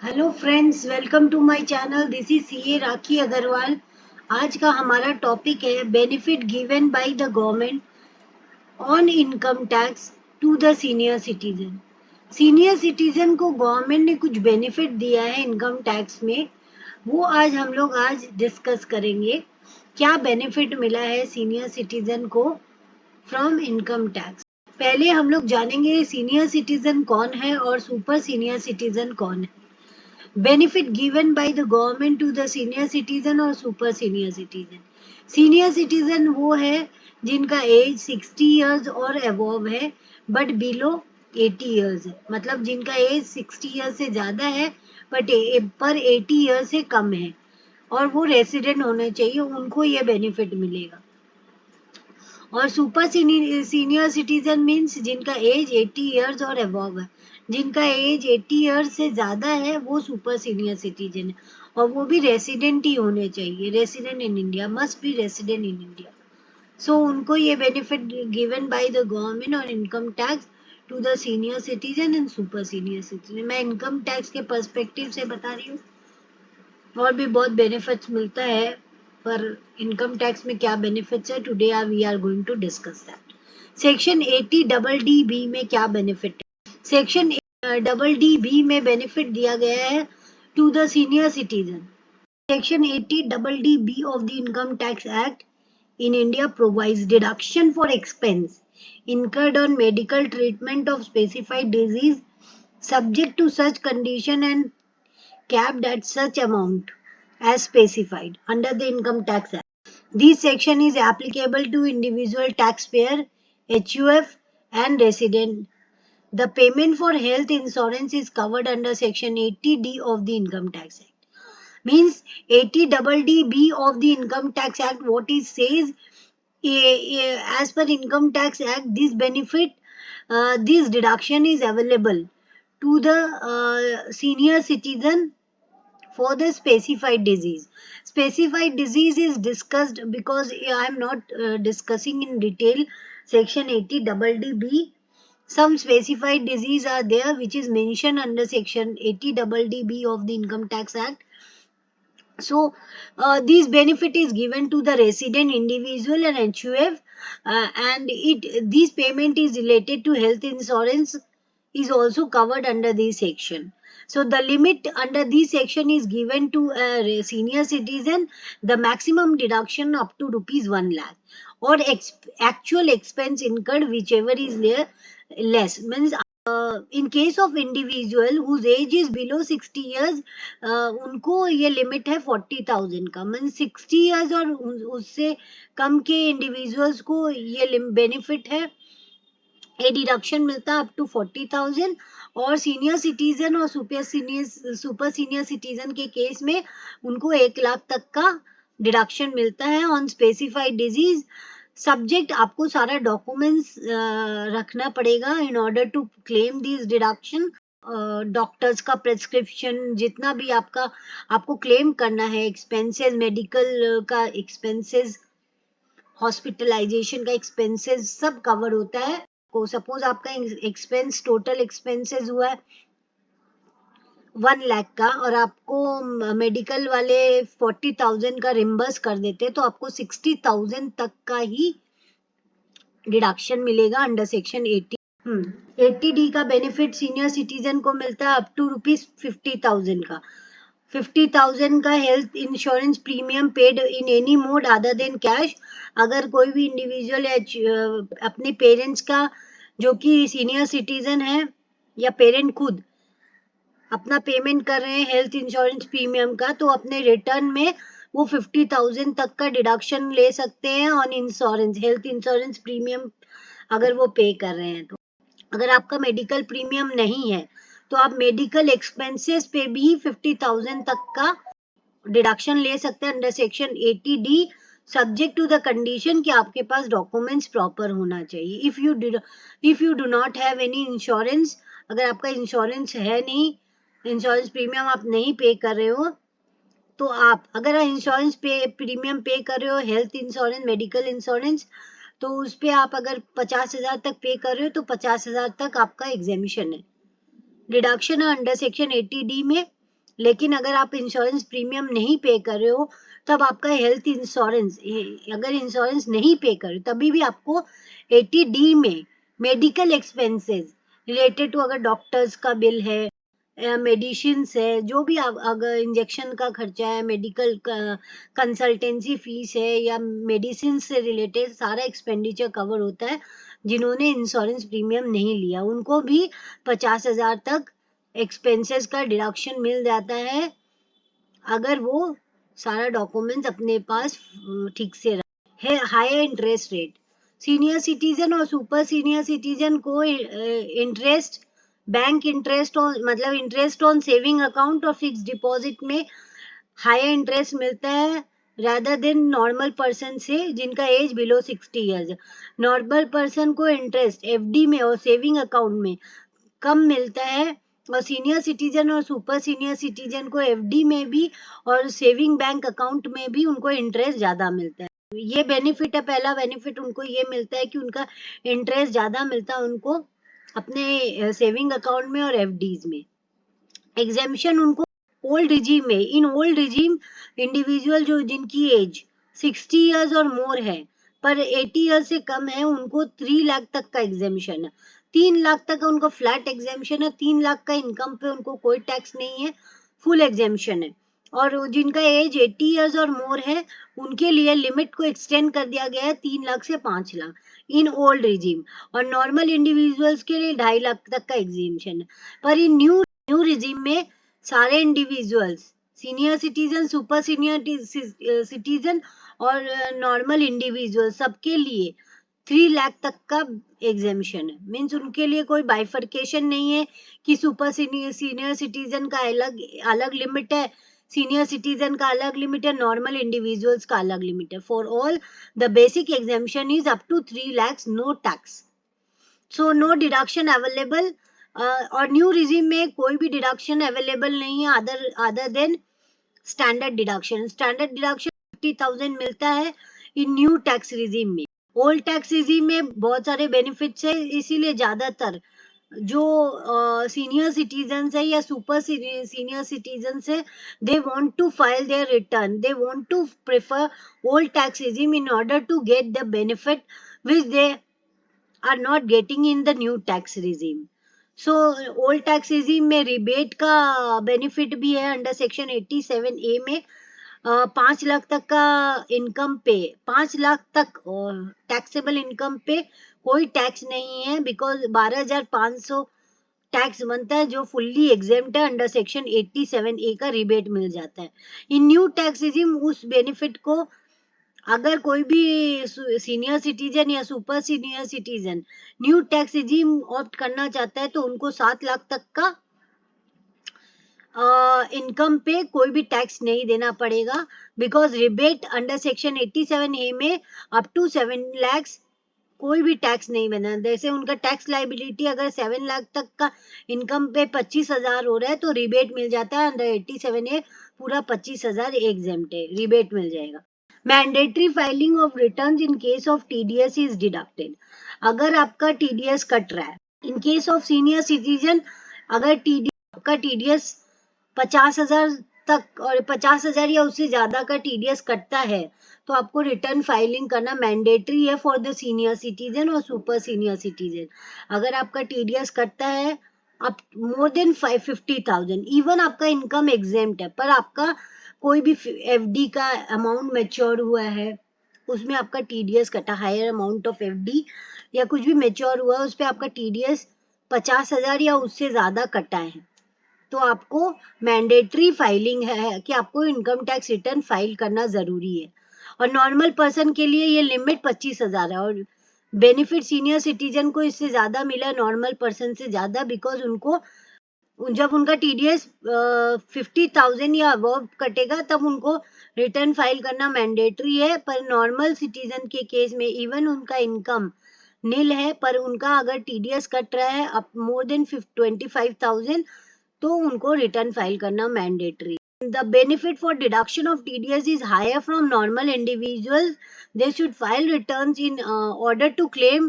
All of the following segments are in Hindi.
Hello friends, welcome to my channel. This is CA Rakhi Agarwal. आज का हमारा टॉपिक है benefit given by the government on income tax to the senior citizen. Senior citizen को गवर्नमेंट ने कुछ बेनिफिट दिया है इनकम टैक्स में, वो आज डिस्कस करेंगे। क्या बेनिफिट मिला है सीनियर सिटीजन को फ्रॉम इनकम टैक्स। पहले हम लोग जानेंगे सीनियर सिटीजन कौन है और सुपर सीनियर सिटीजन कौन है। Benefit given by the government to the senior citizen और super senior citizen. Senior citizen वो है जिनका एज 60 इयर्स और अबव है बट बिलो 80 इयर्स है, मतलब जिनका एज 60 इयर्स से ज्यादा है बट पर 80 इयर्स से कम है और वो रेसिडेंट होने चाहिए, उनको ये बेनिफिट मिलेगा। और सुपर सीनियर सिटीजन मीन्स जिनका एज 80 इयर्स और अबव है। जिनका एज 80 इयर्स से ज्यादा है वो सुपर सीनियर सिटीजन है और वो भी रेसिडेंट ही होने चाहिए। Resident in India, must be resident in India. So उनको ये benefit given by the government और income tax to the senior citizen and super senior citizen. मैं इनकम टैक्स के पर्सपेक्टिव से बता रही हूँ, और भी बहुत बेनिफिट्स मिलता है, पर इनकम टैक्स में क्या बेनिफिट्स है today we are going to discuss that. Section 80 double D B में क्या बेनिफिट है। सेक्शन डबल डी बी में बेनिफिट दिया गया है to the senior citizen. Section 80 double D B of the income tax act in India provides deduction for expense incurred on medical treatment of specified disease subject to such condition and capped at such amount as specified under the Income Tax Act. This section is applicable to individual taxpayer, HUF and resident. The payment for health insurance is covered under Section 80D of the Income Tax Act. Means 80DD of the Income Tax Act, what it says, as per Income Tax Act, this benefit, this deduction is available to the senior citizen for the specified disease. Specified disease is discussed because I am not discussing in detail section 80DD. Some specified disease are there which is mentioned under section 80DD of the Income Tax Act. So this benefit is given to the resident individual and HUF, and this payment is related to health insurance is also covered under this section. So the limit under this section is given to a senior citizen, the maximum deduction up to rupees 1 lakh or actual expense incurred whichever is less. Means in case of individual whose age is below 60 years, उनको ये लिमिट है 40,000 का। मीन 60 इयर्स और उससे कम के इंडिविजुअल्स को ये बेनिफिट है, ये डिडक्शन मिलता है अप टू 40,000। और सीनियर सिटीजन और सुपर सीनियर सिटीजन के केस में उनको 1 लाख तक का डिडक्शन मिलता है ऑन स्पेसिफाइड डिजीज। सब्जेक्ट आपको सारा डॉक्यूमेंट्स रखना पड़ेगा in order to claim this deduction. Doctors का प्रेस्क्रिप्शन, जितना भी आपको क्लेम करना है, एक्सपेंसेस, मेडिकल का एक्सपेंसेस, हॉस्पिटलाइजेशन का एक्सपेंसेस सब कवर होता है। को सपोज आपका एक्सपेंस, टोटल एक्सपेंसेस हुआ है 1 लाख का और आपको मेडिकल वाले 40,000 का रिम्बर्स कर देते हैं, तो आपको 60,000 तक का ही डिडक्शन मिलेगा अंडर सेक्शन 80। 80D का बेनिफिट सीनियर सिटीजन को मिलता है अप टू रुपीज 50,000 का। 50,000 का health insurance premium paid in any mode other than cash. अगर कोई भी इंडिविजुअल अपने पेरेंट्स का, जो कि सीनियर सिटीजन है या पेरेंट खुद अपना पेमेंट कर रहे हैं हेल्थ इंश्योरेंस प्रीमियम का, तो अपने रिटर्न में वो 50,000 तक का डिडक्शन ले सकते हैं on insurance, health insurance premium अगर वो पे कर रहे हैं। तो अगर आपका मेडिकल प्रीमियम नहीं है तो आप मेडिकल एक्सपेंसेस पे भी 50,000 तक का डिडक्शन ले सकते हैं under section 80D, subject to the condition कि आपके पास डॉक्यूमेंट्स प्रॉपर होना चाहिए। If you do not have any insurance, अगर आपका इंश्योरेंस है नहीं, इंश्योरेंस प्रीमियम आप नहीं पे कर रहे हो, तो आप अगर इंश्योरेंस प्रीमियम पे कर रहे हो, हेल्थ इंश्योरेंस, मेडिकल इंश्योरेंस, तो उस पे आप अगर 50,000 तक पे कर रहे हो तो 50,000 तक आपका एग्जामिशन है। डिडक्शन है अंडर सेक्शन 80D में लेकिन अगर आप इंश्योरेंस प्रीमियम नहीं पे कर रहे हो, तब आपका हेल्थ इंश्योरेंस, अगर इंश्योरेंस नहीं पे कर रहे तभी भी आपको 80D में मेडिकल एक्सपेंसेस रिलेटेड टू, अगर डॉक्टर्स का बिल है, मेडिसिन है, जो भी आप, अगर इंजेक्शन का खर्चा है, मेडिकल कंसल्टेंसी फीस है, या मेडिसिन से रिलेटेड सारा एक्सपेंडिचर कवर होता है। जिन्होंने इंश्योरेंस प्रीमियम नहीं लिया उनको भी 50,000 तक एक्सपेंसेस का डिडक्शन मिल जाता है, अगर वो सारा डॉक्यूमेंट्स अपने पास ठीक से रखे। Higher interest rate, senior citizen और सुपर सीनियर सिटीजन को इंटरेस्ट, बैंक इंटरेस्ट ऑन, मतलब इंटरेस्ट ऑन सेविंग अकाउंट और फिक्स डिपॉजिट में हायर इंटरेस्ट मिलता है rather देन नॉर्मल पर्सन से जिनका age below 60 years. Normal person को इंटरेस्ट एफडी में और सेविंग अकाउंट में कम मिलता है, और सीनियर सिटीजन और सुपर सीनियर सिटीजन को एफडी में भी और सेविंग बैंक अकाउंट में भी उनको इंटरेस्ट ज्यादा मिलता है। ये बेनिफिट है, पहला बेनिफिट उनको ये मिलता है कि उनका इंटरेस्ट ज्यादा मिलता है उनको अपने सेविंग अकाउंट में और एफडीज में। एग्जेम्पशन उनको ओल्ड रिजीम में, इन ओल्ड रिजीम इंडिविजुअल जो जिनकी एज 60 ईयर्स और मोर है पर 80 ईयर्स से कम है, उनको 3 लाख तक का एग्जेम्पशन है। 3 लाख तक का उनको फ्लैट एग्जेम्पशन है, 3 लाख का इनकम पे उनको कोई टैक्स नहीं है, फुल एग्जेम्पशन है। और जिनका एज 80 ईयर्स और मोर है उनके लिए लिमिट को एक्सटेंड कर दिया गया है 3 लाख से 5 लाख इन ओल्ड रिजीम, और नॉर्मल इंडिविजुअल्स के लिए 2.5 लाख तक का एग्जेम्पशन है। पर इन न्यू रिजीम में सारे individuals, senior citizen, super senior citizen और नॉर्मल इंडिविजुअल, सबके लिए 3 लाख तक का एग्जेम्पशन है। मीन्स उनके लिए कोई बाइफर्केशन नहीं है कि सुपर सीनियर सिटीजन का अलग अलग लिमिट है, सीनियर सिटीजन का अलग लिमिट है, नॉर्मल इंडिविजुअल्स का अलग लिमिट है। For all the basic exemption is up to 3 lakhs, no tax, so no deduction available. और न्यू रिजीम में कोई भी डिडक्शन अवेलेबल नहीं है other than standard deduction. Standard deduction 50,000 मिलता है इन न्यू टैक्स रिजीम में। ओल्ड टैक्स रिजीम में बहुत सारे बेनिफिट्स है, इसीलिए ज्यादातर जो सीनियर सिटीजन है या सुपर सीनियर सिटीजन है, they want to file their return, they want to prefer old tax regime in order to get the benefit which they are not getting in the new tax regime. So old tax regime में रिबेट का बेनिफिट भी है अंडर सेक्शन 87A में। 5 लाख तक का इनकम पे, 5 लाख तक टैक्सेबल इनकम पे कोई टैक्स नहीं है, बिकॉज 12,500 टैक्स बनता है जो फुल्ली एग्जेम्प्ट है, अंडर सेक्शन 87A का रिबेट मिल जाता है। इन न्यू टैक्स रिजीम उस बेनिफिट को अगर कोई भी सीनियर सिटीजन या super senior citizen new tax regime opt करना चाहता है तो उनको 7 लाख तक का इनकम पे कोई भी टैक्स नहीं देना पड़ेगा, because rebate under section 87A में अप टू 7 lakhs कोई भी टैक्स नहीं बना। जैसे उनका टैक्स लाइबिलिटी अगर 7 लाख तक का इनकम पे 25,000 हो रहा है तो रिबेट मिल जाता है अंडर 87A, पूरा 25,000 एग्जेम्प्ट है, रिबेट मिल जाएगा। Mandatory filing of returns in case of TDS is deducted, अगर आपका टीडीएस कट रहा है। In case of senior citizen अगर आपका टीडीएस 50,000 तक और 50,000 या उससे ज्यादा का टीडीएस कटता है तो आपको रिटर्न फाइलिंग करना मैंडेटरी है फॉर द सीनियर सिटीजन और सुपर सीनियर सिटीजन। अगर आपका टीडीएस कटता है आप मोर देन 50,000, इवन आपका इनकम एग्जेम्प्ट है पर आपका कोई भी एफडी का अमाउंट मैच्योर हुआ है, उसमें आपका टीडीएस कटा, हायर अमाउंट ऑफ एफडी या कुछ भी मैच्योर हुआ है उस पर आपका टीडीएस 50,000 या उससे ज्यादा कटा है, तो आपको मैंडेटरी फाइलिंग है कि आपको इनकम टैक्स रिटर्न फाइल करना जरूरी है। और नॉर्मल पर्सन के लिए ये लिमिट 25,000 है, और बेनिफिट सीनियर सिटीजन को इससे ज्यादा मिला नॉर्मल पर्सन से ज्यादा, बिकॉज उनको जब उनका टीडीएस 50,000 या अबव कटेगा तब उनको रिटर्न फाइल करना मैंडेटरी है। पर नॉर्मल सिटीजन के केस में इवन उनका इनकम नील है पर उनका अगर टीडीएस कट रहा है अप मोर देन 25,000 तो उनको रिटर्न फाइल करना mandatory. The benefit for deduction of TDS is higher from normal individuals. They should file returns in order to claim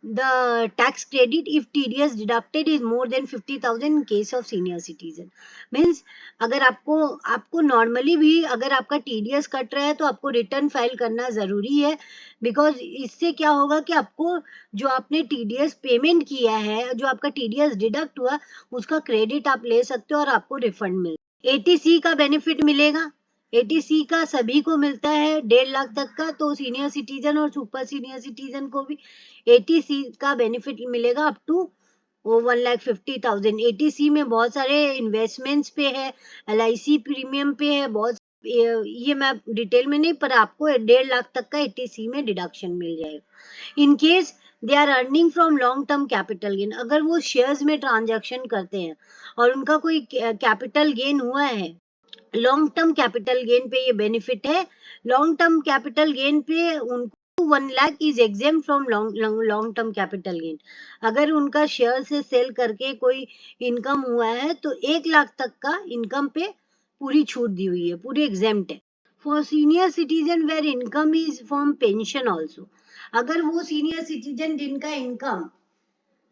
the tax credit if TDS deducted is more than 50,000 in case of senior citizen. Means अगर आपको नॉर्मली भी अगर आपका TDS कट रहा है तो आपको रिटर्न फाइल करना जरूरी है, बिकॉज इससे क्या होगा कि आपको जो आपने TDS पेमेंट किया है, जो आपका TDS डिडक्ट हुआ, उसका क्रेडिट आप ले सकते हो और आपको रिफंड मिल। ATC का बेनिफिट मिलेगा। ATC का सभी को मिलता है 1.5 लाख तक का, तो सीनियर सिटीजन और सुपर सीनियर सिटीजन को भी ATC का बेनिफिट मिलेगा अप टू 1,50,000। ATC में बहुत सारे इन्वेस्टमेंट्स पे है, LIC प्रीमियम पे है, बहुत ये मैं डिटेल में नहीं, पर आपको 1.5 लाख तक का ATC में डिडक्शन मिल जाएगा। In case they are earning from long term capital gain, अगर वो शेयर्स में ट्रांजैक्शन करते हैं और उनका कोई कैपिटल गेन हुआ है, लॉन्ग टर्म कैपिटल गेन पे ये बेनिफिट है। लॉन्ग टर्म कैपिटल गेन पे उनको 1 lakh is exempt from long term capital gain. अगर उनका शेयर से सेल करके कोई इनकम हुआ है तो 1 लाख तक का इनकम पे पूरी छूट दी हुई है, पूरी एग्जेम्प्ट है। For senior citizen where income is from pension also, अगर वो सीनियर सिटीजन जिनका इनकम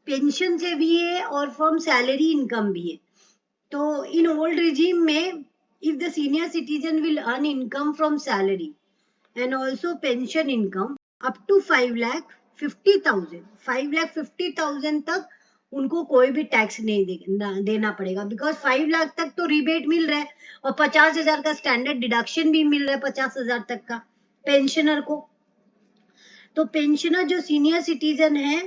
पेंशन से भी है और फ्रॉम सैलरी इनकम भी है, तो इन ओल्ड रिजीम में if the senior citizen will earn income from salary and also pension income up to 5,50,000, 5,50,000 तक उनको कोई भी टैक्स नहीं देना पड़ेगा, बिकॉज 5 लाख तक तो रिबेट मिल रहा है और 50,000 का स्टैंडर्ड डिडक्शन भी मिल रहा है 50,000 तक का पेंशनर को। तो पेंशनर जो सीनियर सिटीजन है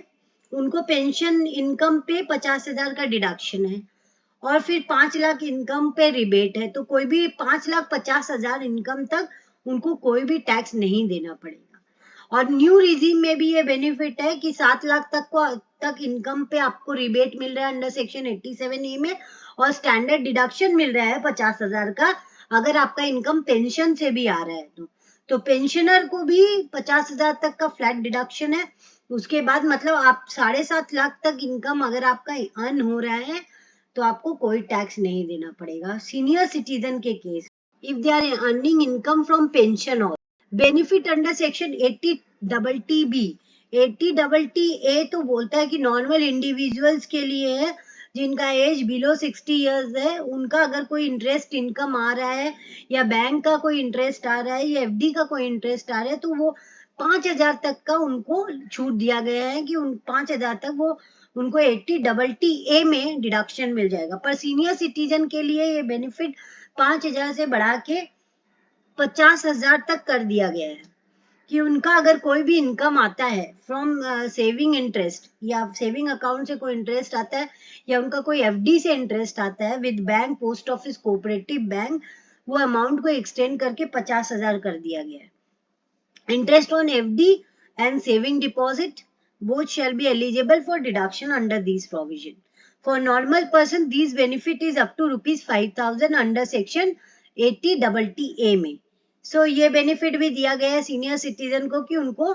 उनको पेंशन इनकम पे 50,000 का डिडक्शन है और फिर 5 लाख इनकम पे रिबेट है, तो कोई भी 5,50,000 इनकम तक उनको कोई भी टैक्स नहीं देना पड़ेगा। और न्यू रिजीम में भी ये बेनिफिट है कि 7 लाख तक इनकम पे आपको रिबेट मिल रहा है अंडर सेक्शन 87A में, और स्टैंडर्ड डिडक्शन मिल रहा है 50,000 का अगर आपका इनकम पेंशन से भी आ रहा है तो पेंशनर को भी 50,000 तक का फ्लैट डिडक्शन है। उसके बाद मतलब आप 7.5 लाख तक इनकम अगर आपका अर्न हो रहा है तो आपको कोई टैक्स नहीं देना पड़ेगा। सीनियर सिटीजन के case if they are earning income from pension और benefit under section 80TTB, 80TTA तो बोलता है कि नॉर्मल इंडिविजुअल्स के लिए है जिनका एज बिलो 60 इयर्स है, उनका अगर कोई इंटरेस्ट इनकम आ रहा है या बैंक का कोई इंटरेस्ट आ रहा है या FD का कोई इंटरेस्ट आ रहा है तो वो 5,000 तक का उनको छूट दिया गया है कि उन 5,000 तक वो उनको 80TTA में डिडक्शन मिल जाएगा। पर सीनियर सिटीजन के लिए ये बेनिफिट 5,000 से बढ़ा के 50,000 तक कर दिया गया है कि उनका अगर कोई भी इनकम आता है फ्रॉम सेविंग इंटरेस्ट या सेविंग अकाउंट से कोई इंटरेस्ट आता है या उनका कोई FD से इंटरेस्ट आता है with bank, post office, cooperative bank, वो अमाउंट को एक्सटेंड करके 50,000 कर दिया गया है। Interest on FD and saving deposit both shall be eligible for deduction under these provision. For normal person, these benefit is up to rupees 5,000 under section 80TTA में। So ये बेनिफिट भी दिया गया है सीनियर सिटीजन को कि उनको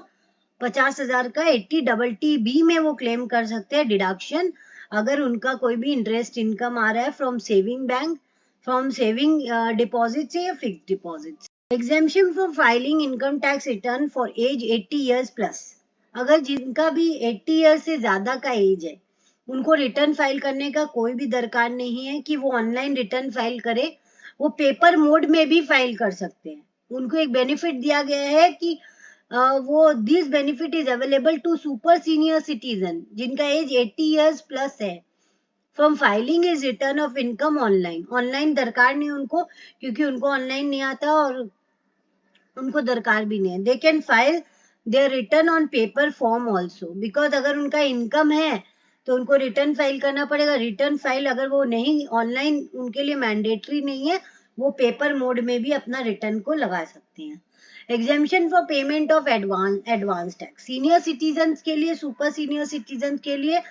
50,000 का 80TTB में वो क्लेम कर सकते हैं डिडक्शन अगर उनका कोई भी इंटरेस्ट इनकम आ रहा है from saving bank, from saving deposit से या fix deposit. Exemption from filing income tax return for age 80 years plus, अगर जिनका भी 80 years से ज्यादा का एज है उनको रिटर्न फाइल करने का कोई भी दरकार नहीं है कि वो ऑनलाइन रिटर्न फाइल करे, वो पेपर मोड में भी फाइल कर सकते हैं। उनको एक बेनिफिट दिया गया है कि वो this benefit is available to super senior citizen जिनका एज 80 years प्लस है from filing is return of income online. Online दरकार नहीं उनको क्योंकि उनको ऑनलाइन नहीं आता और उनको दरकार भी नहीं है। They can file their return on paper form also, because अगर उनका इनकम है तो उनको रिटर्न फाइल करना पड़ेगा। रिटर्न फाइल अगर वो नहीं ऑनलाइन उनके लिए मैंडेटरी नहीं है, वो पेपर मोड में भी अपना रिटर्न को लगा सकते हैं। Exemption for payment of advance tax, senior citizen के लिए, सुपर सीनियर सिटीजन के लिए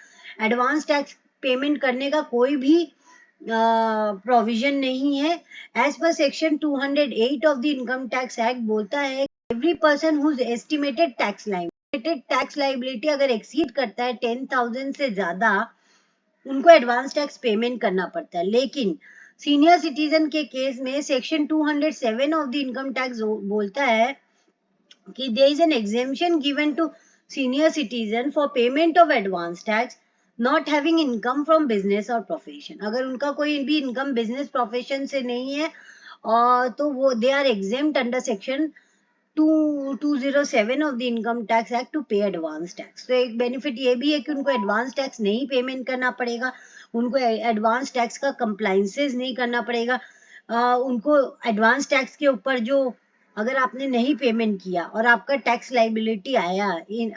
एडवांस टैक्स पेमेंट करने का कोई भी प्रोविजन नहीं है। As per section 208 of the income tax act बोलता है every person whose estimated tax liability अगर एक्सीड करता है 10,000 से ज्यादा उनको एडवांस टैक्स पेमेंट करना पड़ता है। लेकिन सीनियर सिटीजन के केस में section 207 of the income tax बोलता है कि there is an exemption given to senior citizen for payment of advance tax not having income from business or profession. अगर उनका कोई भी income business profession से नहीं है तो वो they are exempt under section 207 of the income tax act to pay advance tax. तो एक बेनिफिट ये भी है कि उनको एडवांस टैक्स नहीं पेमेंट करना पड़ेगा, उनको एडवांस टैक्स का कंप्लाइंसेस नहीं करना पड़ेगा, उनको एडवांस टैक्स के ऊपर जो अगर आपने नहीं पेमेंट किया और आपका टैक्स लाइबिलिटी आया इन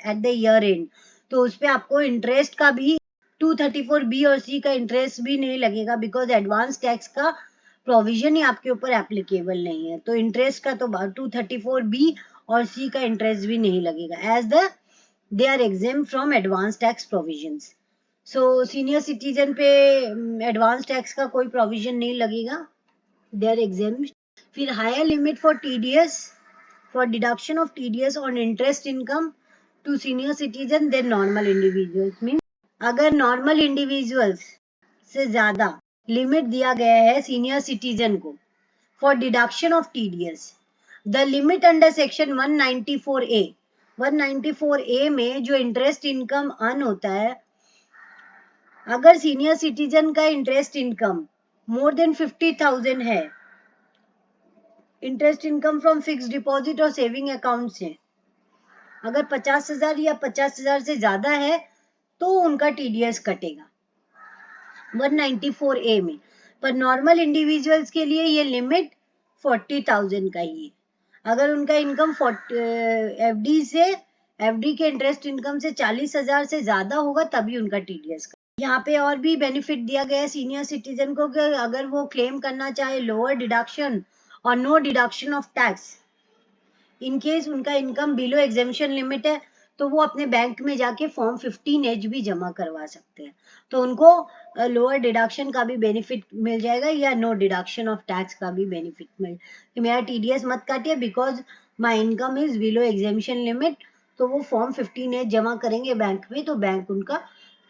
एट द ईयर एंड, तो उस पर आपको इंटरेस्ट का भी 234B और C का इंटरेस्ट भी नहीं लगेगा, बिकॉज एडवांस टैक्स का प्रोविजन ही आपके ऊपर एप्लीकेबल नहीं है. तो इंटरेस्ट का तो 234B और C का इंटरेस्ट भी नहीं लगेगा, as the they are exempt from advance tax provisions. So senior citizen पे एडवांस टैक्स का कोई प्रोविजन नहीं लगेगा, दे आर एग्जेम्प्ट. फिर higher limit for TDS, for deduction of TDS on interest income to senior citizen than normal individuals. Mean अगर नॉर्मल इंडिविजुअल्स से ज्यादा लिमिट दिया गया है सीनियर सिटीजन को for deduction of TDS, the limit under section 194A, 194A में जो इंटरेस्ट इनकम अर्न होता है, अगर सीनियर सिटीजन का इंटरेस्ट इनकम मोर देन 50,000 है, interest income from fix deposit और सेविंग अकाउंट से, अगर 50,000 या 50,000 से ज्यादा है तो उनका TDS कटेगा 194A में. पर नॉर्मल इंडिविजुअल्स के लिए ये लिमिट 40,000 का ही है. अगर उनका इनकम FD के इंटरेस्ट इनकम से 40,000 से ज्यादा होगा तभी उनका TDS का. यहाँ पे और भी बेनिफिट दिया गया है सीनियर सिटीजन को कि अगर वो क्लेम करना चाहे लोअर डिडक्शन और no deduction of tax, in case उनका इनकम बिलो एग्जेम्पशन लिमिट है, तो वो अपने बैंक में जाके फॉर्म 15H भी जमा करवा सकते हैं. तो उनको लोअर डिडक्शन का भी बेनिफिट मिल जाएगा या नो डिडक्शन ऑफ टैक्स का भी बेनिफिट मिल, कि मेरा TDS मत काटिए because my income is below exemption limit. तो वो फॉर्म 15H जमा करेंगे बैंक में, तो बैंक उनका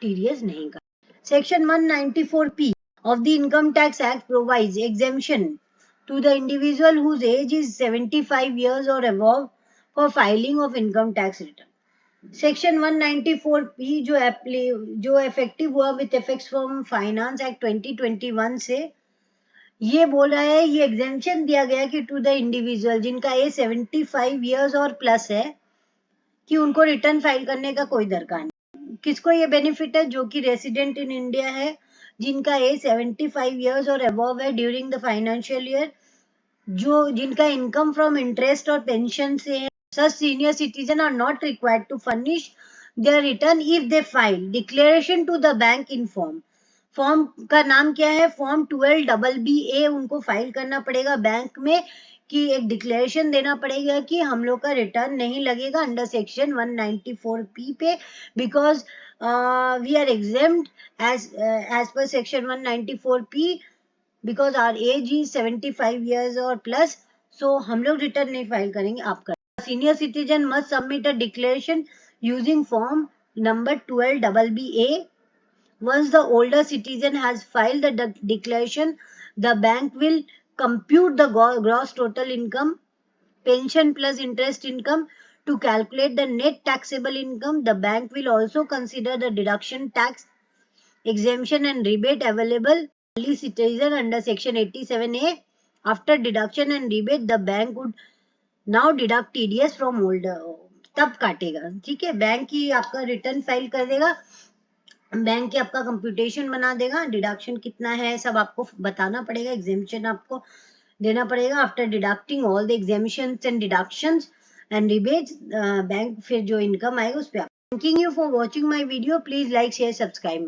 TDS नहीं काटेगा. Section 194P of the Income Tax Act provides exemption to the individual whose age is 75 years or above for filing of income tax return. Section 194P जो इफेक्टिव हुआ with effects from finance act 2021 से, ये बोल रहा है, ये एग्जेम्पशन दिया गया कि टू द इंडिविजुअल जिनका एज 75 इयर्स और प्लस है, कि उनको रिटर्न फाइल करने का कोई दरकार नहीं. किसको ये बेनिफिट है? जो कि रेसिडेंट इन इंडिया है, जिनका एज 75 इयर्स और अबव है ड्यूरिंग द फाइनेंशियल ईयर, जो जिनका इनकम फ्रॉम इंटरेस्ट और पेंशन से है. Such senior citizens are not required to furnish their return if they file declaration to the bank in form. Form का नाम क्या है? फॉर्म 12BBA उनको फाइल करना पड़ेगा बैंक में, कि एक डिक्लेरेशन देना पड़ेगा कि हम लोग का रिटर्न नहीं लगेगा अंडर सेक्शन 194P पे, because we are exempt as per section 194P because our age is 75 years और प्लस. सो हम लोग रिटर्न नहीं फाइल करेंगे, आप कर. Senior citizen must submit a declaration using form number 12BBA. Once the older citizen has filed the declaration, the bank will compute the gross total income, pension plus interest income to calculate the net taxable income. The bank will also consider the deduction, tax exemption and rebate available to only citizen under section 87A. After deduction and rebate, the bank would now deduct TDS from older, तब काटेगा. ठीक है, बैंक ही आपका रिटर्न फाइल कर देगा, बैंक ही आपका कंप्यूटेशन बना देगा, डिडक्शन कितना है सब आपको बताना पड़ेगा, एग्जेम्पशन आपको देना पड़ेगा. After deducting all the exemptions and deductions and rebates, bank फिर जो इनकम आएगा उस पर. Thanking you for watching my video. Please like share subscribe my